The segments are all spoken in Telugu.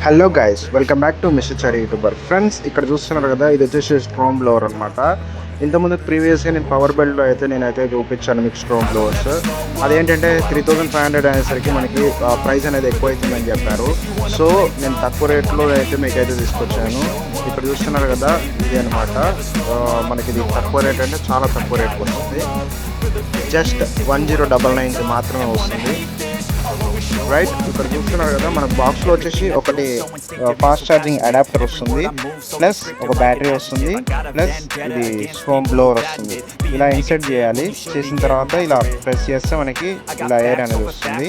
Hello guys, welcome back to mister Chari YouTuber. Friends, ఇక్కడ చూస్తున్నారు కదా, ఇది వచ్చేసి స్ట్రోమ్ బ్లోవర్ అనమాట. ఇంతకుముందు ప్రీవియస్గా నేను పవర్ బెల్ట్లో అయితే నేనైతే చూపించాను మీకు స్ట్రోమ్ బ్లోవర్స్. అదేంటంటే 3500 అనేసరికి మనకి ప్రైస్ అనేది ఎక్కువ అవుతుందని చెప్పారు. సో నేను తక్కువ రేట్లో అయితే మీకైతే తీసుకొచ్చాను. ఇక్కడ చూస్తున్నారు కదా, ఇది అనమాట. మనకి ఇది తక్కువ రేట్ అంటే చాలా తక్కువ రేట్కి వస్తుంది. జస్ట్ 1099కి మాత్రమే వస్తుంది. రైట్, ఇక్కడ చూస్తున్నారు కదా, మన బాక్స్లో వచ్చేసి ఒకటి ఫాస్ట్ ఛార్జింగ్ అడాప్టర్ వస్తుంది, ప్లస్ ఒక బ్యాటరీ వస్తుంది, ప్లస్ ఇది స్ట్రోమ్ బ్లోవర్ వస్తుంది. ఇలా ఇన్సర్ట్ చేయాలి. చేసిన తర్వాత ఇలా ప్రెస్ చేస్తే మనకి ఇలా ఎయిర్ అనేది వస్తుంది.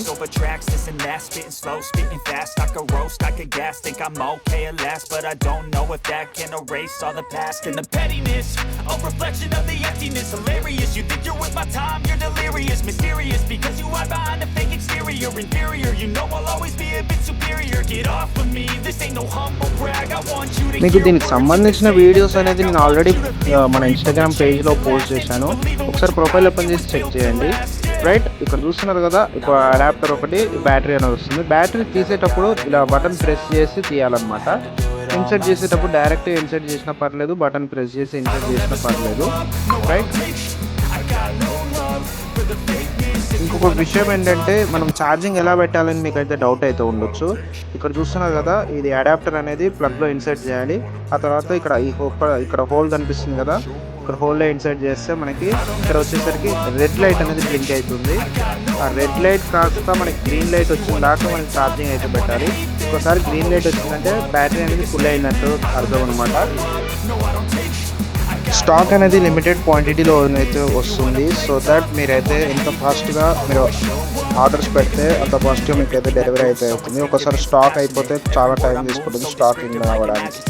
మీకు దీనికి సంబంధించిన వీడియోస్ అనేది నేను ఆల్రెడీ మన ఇన్స్టాగ్రామ్ పేజ్లో పోస్ట్ చేశాను. ఒకసారి ప్రొఫైల్ ఓపెన్ చేసి చెక్ చేయండి. రైట్, ఇక్కడ చూస్తున్నారు కదా, ఒక అడాప్టర్ ఒకటి, బ్యాటరీ అనేది వస్తుంది. బ్యాటరీ తీసేటప్పుడు ఇలా బటన్ ప్రెస్ చేసి తీయాలన్నమాట. ఇన్సర్ట్ చేసేటప్పుడు డైరెక్ట్ ఇన్సర్ట్ చేసినా పర్లేదు, బటన్ ప్రెస్ చేసి ఇన్సర్ట్ చేసినా పర్లేదు. రైట్, ఇంకొక విషయం ఏంటంటే, మనం ఛార్జింగ్ ఎలా పెట్టాలని మీకు అయితే డౌట్ అయితే ఉండొచ్చు. ఇక్కడ చూస్తున్నారు కదా, ఇది అడాప్టర్ అనేది ప్లగ్లో ఇన్సర్ట్ చేయాలి. ఆ తర్వాత ఇక్కడ హోల్ కనిపిస్తుంది కదా, ఇక్కడ హోల్లో ఇన్సర్ట్ చేస్తే మనకి ఇక్కడ వచ్చేసరికి రెడ్ లైట్ అనేది బ్లింక్ అవుతుంది. ఆ రెడ్ లైట్ కాస్త మనకి గ్రీన్ లైట్ వచ్చిన దాకా మనకి ఛార్జింగ్ అయితే పెట్టాలి. ఒకసారి గ్రీన్ లైట్ వచ్చిందంటే బ్యాటరీ అనేది ఫుల్ అయినట్టు అర్థం అనమాట. స్టాక్ అనేది లిమిటెడ్ క్వాంటిటీలో అయితే వస్తుంది. సో దట్ మీరైతే ఎంత ఫాస్ట్గా మీరు ఆర్డర్స్ పెడితే అంత ఫాస్ట్గా మీకు అయితే డెలివరీ అయితే అవుతుంది. ఒకసారి స్టాక్ అయిపోతే చాలా టైం తీసుకుంటుంది స్టాకింగ్ అవ్వడానికి.